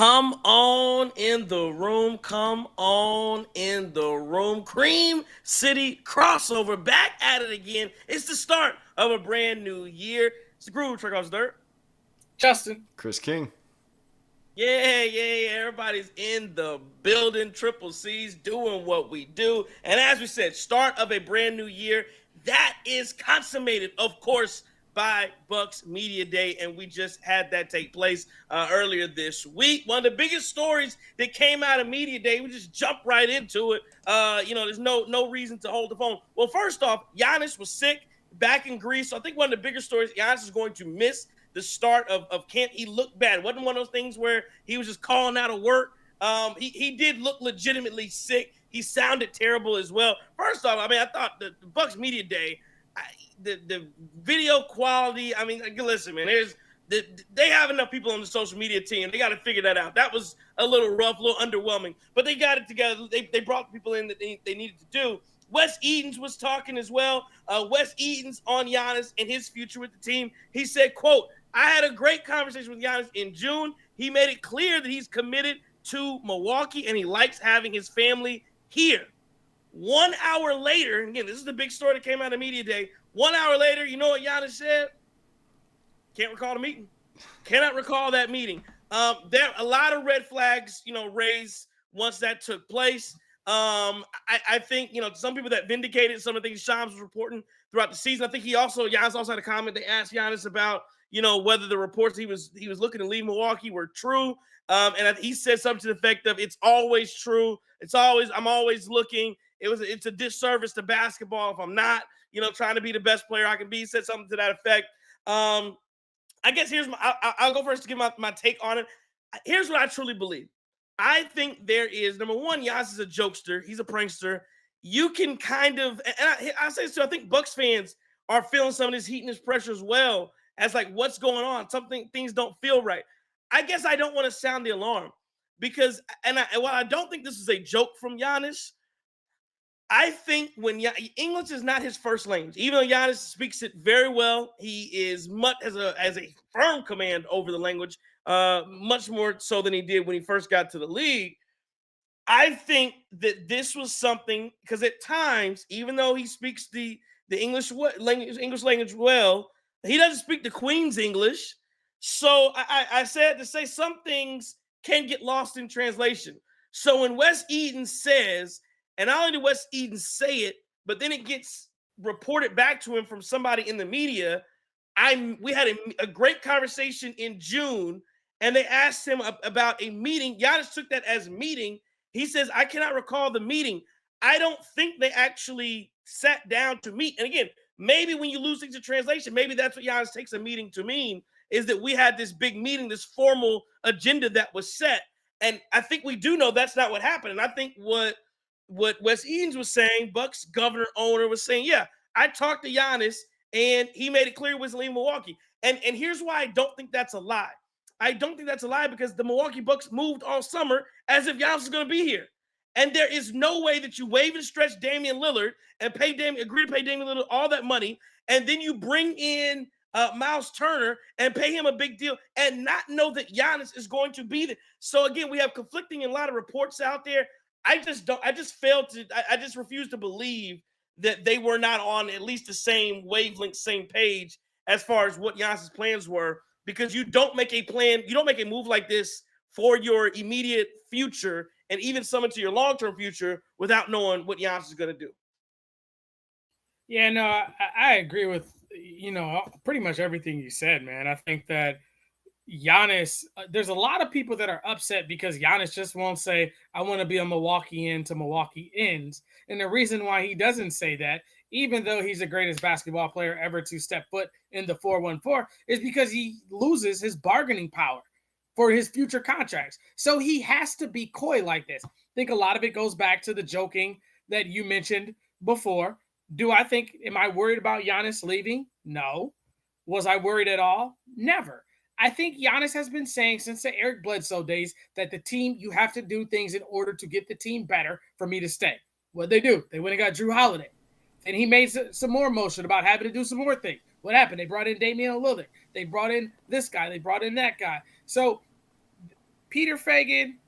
Come on in the room. Come on in the room. Cream City crossover back at it again. It's the start of a brand new year. It's the Groove Trick Off Dirt. Justin. Chris King. Yeah. Everybody's in the building. Triple C's doing what we do. And as we said, start of a brand new year. That is consummated, of course, by Bucks Media Day, and we just had that take place earlier this week. One of the biggest stories that came out of Media Day, we just jump right into it. There's no reason to hold the phone. Well, first off, Giannis was sick back in Greece, so I think one of the bigger stories, Giannis is going to miss the start of camp. He looked bad. It wasn't one of those things where he was just calling out of work. He did look legitimately sick. He sounded terrible as well. First off, I thought the Bucks Media Day, the video quality, listen, man, they have enough people on the social media team. They got to figure that out. That was a little rough, a little underwhelming, but they got it together. They brought people in that they needed to do. Wes Edens was talking as well. Wes Edens on Giannis and his future with the team. He said, quote, "I had a great conversation with Giannis in June. He made it clear that he's committed to Milwaukee and he likes having his family here." 1 hour later, again, this is the big story that came out of Media Day. 1 hour later, you know what Giannis said? Can't recall the meeting. Cannot recall that meeting. There are a lot of red flags, raised once that took place. I think, some people that vindicated some of the things Shams was reporting throughout the season. I think Giannis also had a comment. They asked Giannis about, whether the reports he was looking to leave Milwaukee were true. And he said something to the effect of, "It's always true. I'm always looking. It's a disservice to basketball if I'm not, trying to be the best player I can be." He said something to that effect. I guess I'll go first to give my take on it. Here's what I truly believe. I think there is, number one, Giannis is a jokester. He's a prankster. You can kind of, and I say this too, I think Bucks fans are feeling some of this heat and this pressure as well as like, what's going on? Things don't feel right. I guess I don't want to sound the alarm because, while I don't think this is a joke from Giannis, I think when English is not his first language, even though Giannis speaks it very well, he is much as a firm command over the language, much more so than he did when he first got to the league. I think that this was something because at times, even though he speaks the English language well, he doesn't speak the Queen's English. So I said to say some things can get lost in translation. So when Wes Edens says, and not only did Wes Edens say it, but then it gets reported back to him from somebody in the media. We had a great conversation in June, and they asked him about a meeting. Giannis took that as a meeting. He says, "I cannot recall the meeting." I don't think they actually sat down to meet. And again, maybe when you lose things to translation, maybe that's what Giannis takes a meeting to mean, is that we had this big meeting, this formal agenda that was set. And I think we do know that's not what happened. And I think what Wes Edens was saying, Bucks governor owner was saying, yeah, I talked to Giannis and he made it clear he wasn't leaving Milwaukee. And here's why I don't think that's a lie. I don't think that's a lie because the Milwaukee Bucks moved all summer as if Giannis was going to be here. And there is no way that you waive and stretch Damian Lillard and agree to pay Damian Lillard all that money, and then you bring in Miles Turner and pay him a big deal and not know that Giannis is going to be there. So again, we have conflicting and a lot of reports out there. I just refuse to believe that they were not on at least the same wavelength, same page as far as what Giannis's plans were, because you don't make a plan, you don't make a move like this for your immediate future and even some into your long-term future without knowing what Giannis is going to do. Yeah, no, I agree with, pretty much everything you said, man. I think that Giannis, there's a lot of people that are upset because Giannis just won't say, "I want to be a Milwaukee end to Milwaukee ends." And the reason why he doesn't say that, even though he's the greatest basketball player ever to step foot in the 414, is because he loses his bargaining power for his future contracts. So he has to be coy like this. I think a lot of it goes back to the joking that you mentioned before. Am I worried about Giannis leaving? No. Was I worried at all? Never. I think Giannis has been saying since the Eric Bledsoe days that the team, you have to do things in order to get the team better for me to stay. What'd they do? They went and got Drew Holiday. And he made some more motion about having to do some more things. What happened? They brought in Damian Lillard. They brought in this guy. They brought in that guy. So Peter Fagan,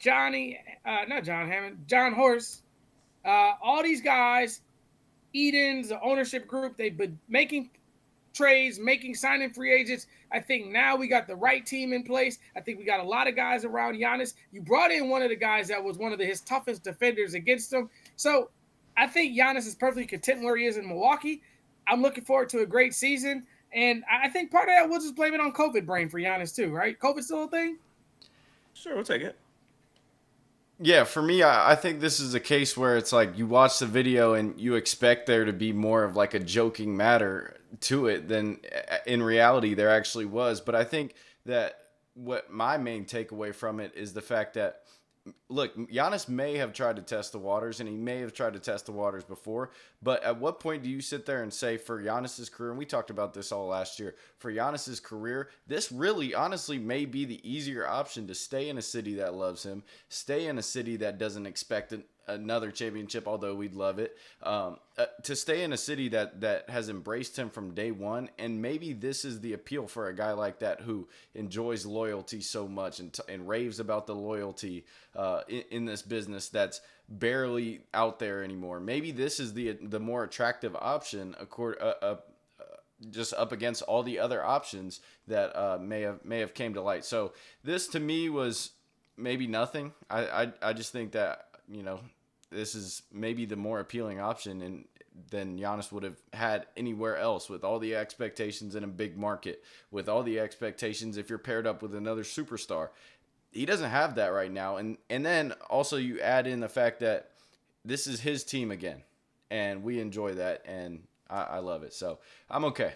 not John Hammond, John Horst, all these guys, Eden's, the ownership group, they've been making trades, signing free agents. I think now we got the right team in place. I think we got a lot of guys around Giannis. You brought in one of the guys that was one of his toughest defenders against him. So I think Giannis is perfectly content where he is in Milwaukee. I'm looking forward to a great season. And I think part of that, we'll just blame it on COVID brain for Giannis too, right? COVID still a thing? Sure, we'll take it. Yeah, for me, I think this is a case where it's like you watch the video and you expect there to be more of like a joking matter to it than in reality there actually was. But I think that what my main takeaway from it is the fact that, look, Giannis may have tried to test the waters, and he may have tried to test the waters before, but at what point do you sit there and say, for Giannis's career, and we talked about this all last year, for Giannis's career, this really honestly may be the easier option to stay in a city that loves him, stay in a city that doesn't expect another championship, although we'd love it, to stay in a city that has embraced him from day one. And maybe this is the appeal for a guy like that who enjoys loyalty so much and raves about the loyalty in this business that's barely out there anymore. Maybe this is the more attractive option, just up against all the other options that may have came to light. So this to me was maybe nothing. I just think that, this is maybe the more appealing option than Giannis would have had anywhere else, with all the expectations in a big market, with all the expectations if you're paired up with another superstar. He doesn't have that right now. And then also you add in the fact that this is his team again, and we enjoy that, and I love it. So I'm okay.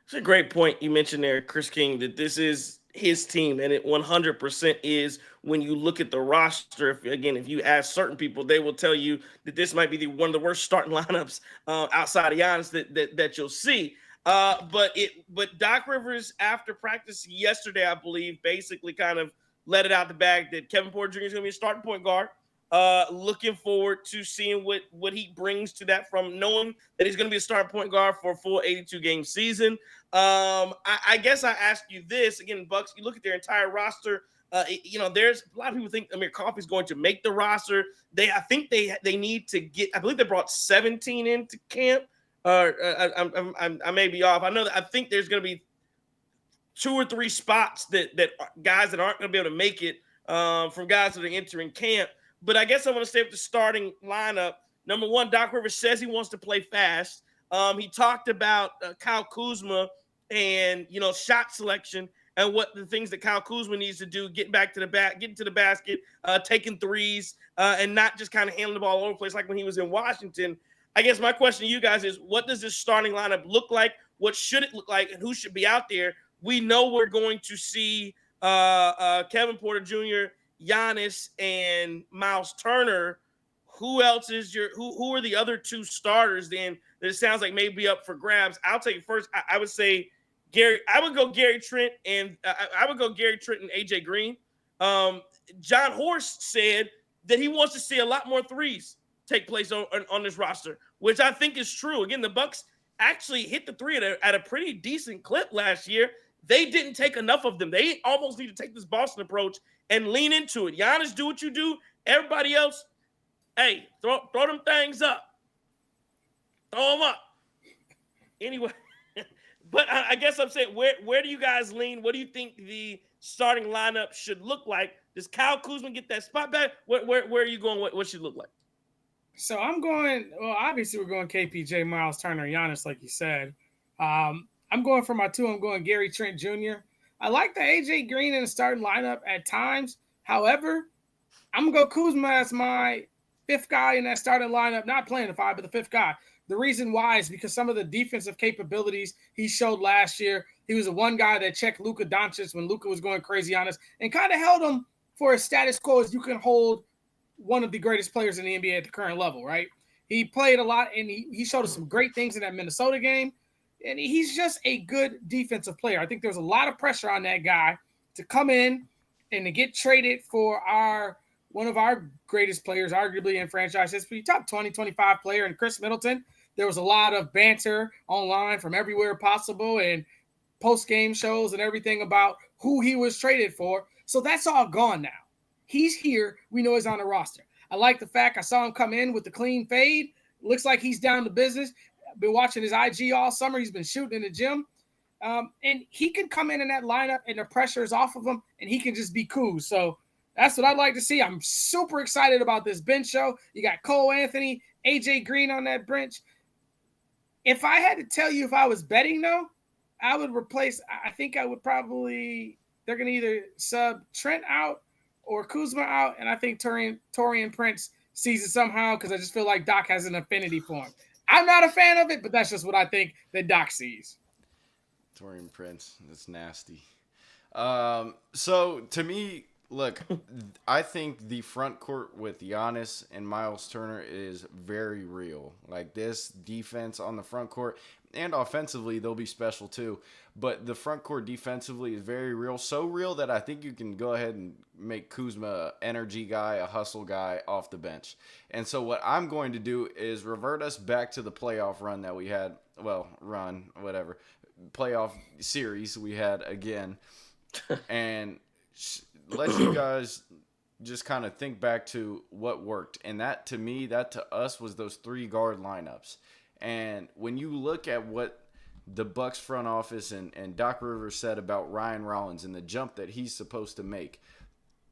It's a great point you mentioned there, Chris King, that this is his team, and it 100% is. When you look at the roster, if you ask certain people, they will tell you that this might be one of the worst starting lineups outside of Giannis that you'll see. But Doc Rivers, after practice yesterday, I believe, basically kind of let it out the bag that Kevin Porter Jr. is going to be a starting point guard. Looking forward to seeing what he brings to that, from knowing that he's going to be a starting point guard for a full 82-game season. I guess I ask you this again, Bucks. You look at their entire roster. There's a lot of people think Amir Coffey's going to make the roster. I think they need to get. I believe they brought 17 into camp. I may be off. I think there's going to be 2 or 3 spots that guys that aren't going to be able to make it from guys that are entering camp. But I guess I want to stay with the starting lineup. Number one, Doc Rivers says he wants to play fast. He talked about Kyle Kuzma and shot selection and what the things that Kyle Kuzma needs to do, getting to the basket, taking threes, and not just kind of handling the ball all over the place like when he was in Washington. I guess my question to you guys is, what does this starting lineup look like? What should it look like, and who should be out there? We know we're going to see Kevin Porter Jr., Giannis, and Miles Turner. Who else is who are the other 2 starters then that it sounds like may be up for grabs? I'll take it first. I would say Gary. I would go Gary Trent and AJ Green. John Horst said that he wants to see a lot more threes take place on this roster, which I think is true. Again, the Bucks actually hit the three at a pretty decent clip last year. They didn't take enough of them. They almost need to take this Boston approach and lean into it. Giannis, do what you do. Everybody else, hey, throw them things up. Throw them up. Anyway, but I guess I'm saying, where do you guys lean? What do you think the starting lineup should look like? Does Kyle Kuzma get that spot back? Where are you going? What should it look like? So I'm going, well, obviously we're going KPJ, Miles Turner, Giannis, like you said. I'm going for my 2. I'm going Gary Trent Jr. I like the AJ Green in the starting lineup at times. However, I'm going to go Kuzma as my 5th guy in that starting lineup, not playing the 5, but the 5th guy. The reason why is because some of the defensive capabilities he showed last year. He was the one guy that checked Luka Doncic when Luka was going crazy on us and kind of held him for a status quo as you can hold one of the greatest players in the NBA at the current level, right? He played a lot, and he showed us some great things in that Minnesota game, and he's just a good defensive player. I think there's a lot of pressure on that guy to come in and to get traded for one of our greatest players, arguably in franchise history, top 20, 25 player, and Chris Middleton. There was a lot of banter online from everywhere possible and post-game shows and everything about who he was traded for. So that's all gone now. He's here. We know he's on the roster. I like the fact I saw him come in with the clean fade. Looks like he's down to business. I've been watching his IG all summer. He's been shooting in the gym. And he can come in that lineup and the pressure is off of him and he can just be cool. So that's what I'd like to see. I'm super excited about this bench show. You got Cole Anthony, AJ Green on that bench. If I had to tell you if I was betting, though, I would replace – I think I would probably – they're going to either sub Trent out or Kuzma out, and I think Taurean Prince sees it somehow because I just feel like Doc has an affinity for him. I'm not a fan of it, but that's just what I think that Doc sees. Taurean Prince, that's nasty. So to me, look, I think the front court with Giannis and Miles Turner is very real. Like this defense on the front court and offensively, they'll be special too. But the front court defensively is very real. So real that I think you can go ahead and make Kuzma an energy guy, a hustle guy off the bench. And so what I'm going to do is revert us back to the playoff run that we had. Well, playoff series we had again. And let you guys just kind of think back to what worked. And that to us was those 3 guard lineups. And when you look at what the Bucks front office and Doc Rivers said about Ryan Rollins and the jump that he's supposed to make,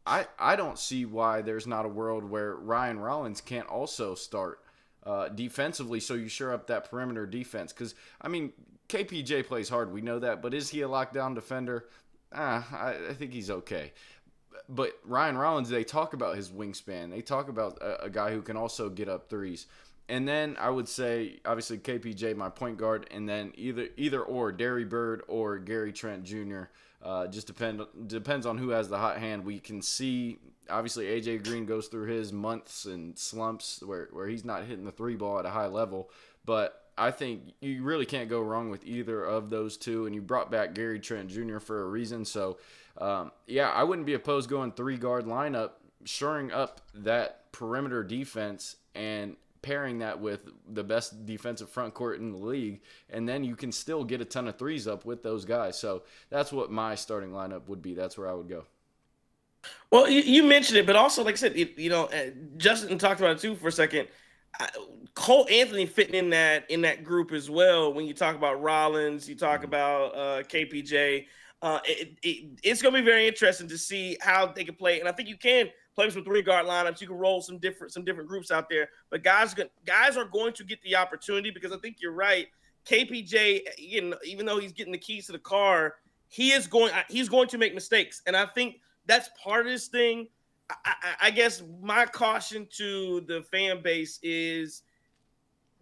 I don't see why there's not a world where Ryan Rollins can't also start defensively, so you shore up that perimeter defense. Because, I mean, KPJ plays hard, we know that, but is he a lockdown defender? I think he's okay. But Ryan Rollins, they talk about his wingspan. They talk about a guy who can also get up threes. And then I would say, obviously, KPJ, my point guard, and then either or, Derry Bird or Gary Trent Jr. Just depends on who has the hot hand. We can see, obviously, AJ Green goes through his months and slumps where he's not hitting the 3 ball at a high level. But I think you really can't go wrong with either of those two. And you brought back Gary Trent Jr. for a reason. So, I wouldn't be opposed going 3-guard lineup, shoring up that perimeter defense and pairing that with the best defensive front court in the league, and then you can still get a ton of threes up with those guys. So that's what my starting lineup would be. That's where I would go. Well, you mentioned it, but also, like I said, Justin talked about it too for a second. Cole Anthony fitting in that group as well. When you talk about Rollins, you talk about KPJ. It's going to be very interesting to see how they can play, and I think you can play some 3-guard lineups. You can roll some different groups out there, but guys are going to get the opportunity because I think you're right. KPJ, even though he's getting the keys to the car, he's going to make mistakes, and I think that's part of this thing. I guess my caution to the fan base is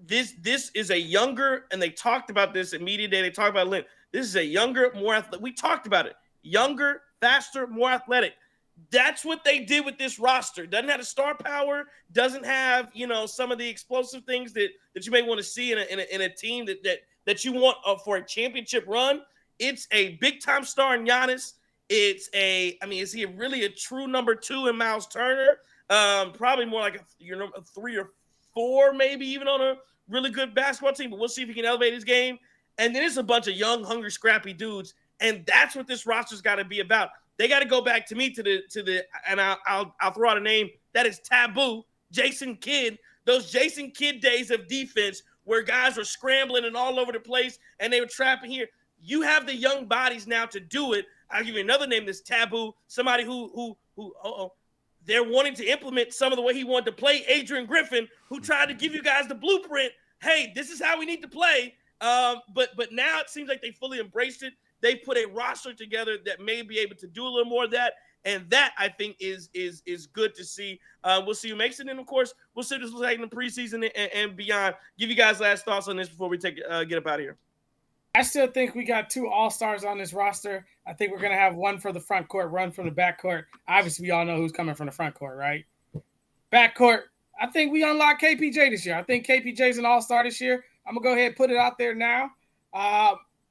this is a younger, and they talked about this at media day. They talked about Lynn. This is a younger, more athletic. We talked about it. Younger, faster, more athletic. That's what they did with this roster. Doesn't have the star power. Doesn't have some of the explosive things that you may want to see in a team that you want for a championship run. It's a big time star in Giannis. Is he really a true number 2 in Miles Turner? Probably more like a 3 or 4, maybe even on a really good basketball team. But we'll see if he can elevate his game. And then it's a bunch of young, hungry, scrappy dudes, and that's what this roster's got to be about. They got to go back to the and I'll throw out a name that is taboo. Jason Kidd. Those Jason Kidd days of defense where guys were scrambling and all over the place and they were trapping here. You have the young bodies now to do it. I'll give you another name that's taboo. Somebody who they're wanting to implement some of the way he wanted to play. Adrian Griffin, who tried to give you guys the blueprint. Hey, this is how we need to play. But now it seems like they fully embraced it. They put a roster together that may be able to do a little more of that, and that I think is good to see. We'll see who makes it, and of course, we'll see this like in the preseason and beyond. Give you guys last thoughts on this before we get up out of here. I still think we got 2 all-stars on this roster. I think we're gonna have one for the front court, one from the back court. Obviously, we all know who's coming from the front court, right? Back court. I think we unlock KPJ this year. I think KPJ's an all-star this year. I'm gonna go ahead and put it out there now.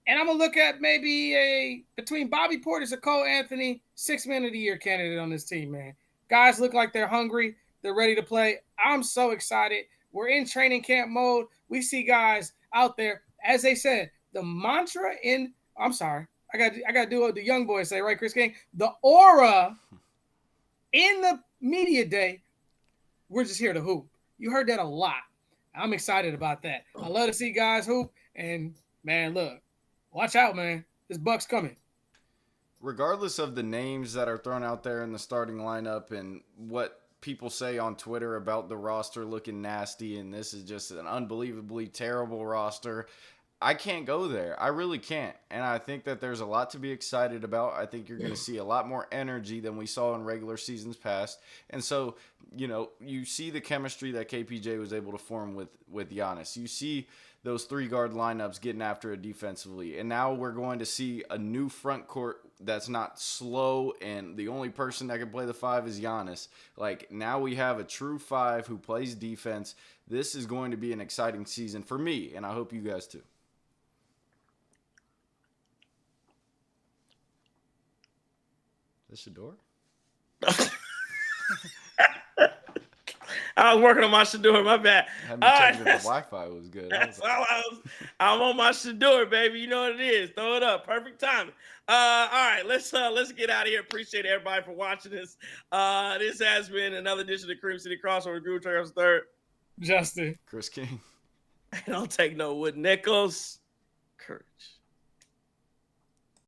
And I'm going to look at maybe between Bobby Portis and Cole Anthony, 6 Man of the Year candidate on this team, man. Guys look like they're hungry. They're ready to play. I'm so excited. We're in training camp mode. We see guys out there. As they said, the mantra I got to do what the young boys say, right, Chris King? The aura in the media day, we're just here to hoop. You heard that a lot. I'm excited about that. I love to see guys hoop. And, man, look, watch out, man. This Bucks coming. Regardless of the names that are thrown out there in the starting lineup and what people say on Twitter about the roster looking nasty and this is just an unbelievably terrible roster, I can't go there. I really can't. And I think that there's a lot to be excited about. I think you're going to see a lot more energy than we saw in regular seasons past. And so, you see the chemistry that KPJ was able to form with Giannis. You see those 3-guard lineups getting after it defensively. And now we're going to see a new front court that's not slow, and the only person that can play the 5 is Giannis. Like, now we have a true 5 who plays defense. This is going to be an exciting season for me, and I hope you guys too. Is this your door? I was working on my Shador, my bad. Had me checking if the Wi-Fi was good. I'm on my Shador, baby. You know what it is. Throw it up. Perfect timing. All right, let's get out of here. Appreciate everybody for watching this. This has been another edition of Cream City Crossover. Drew Trails third. Justin. Chris King. Don't take no wood nickels. Courage.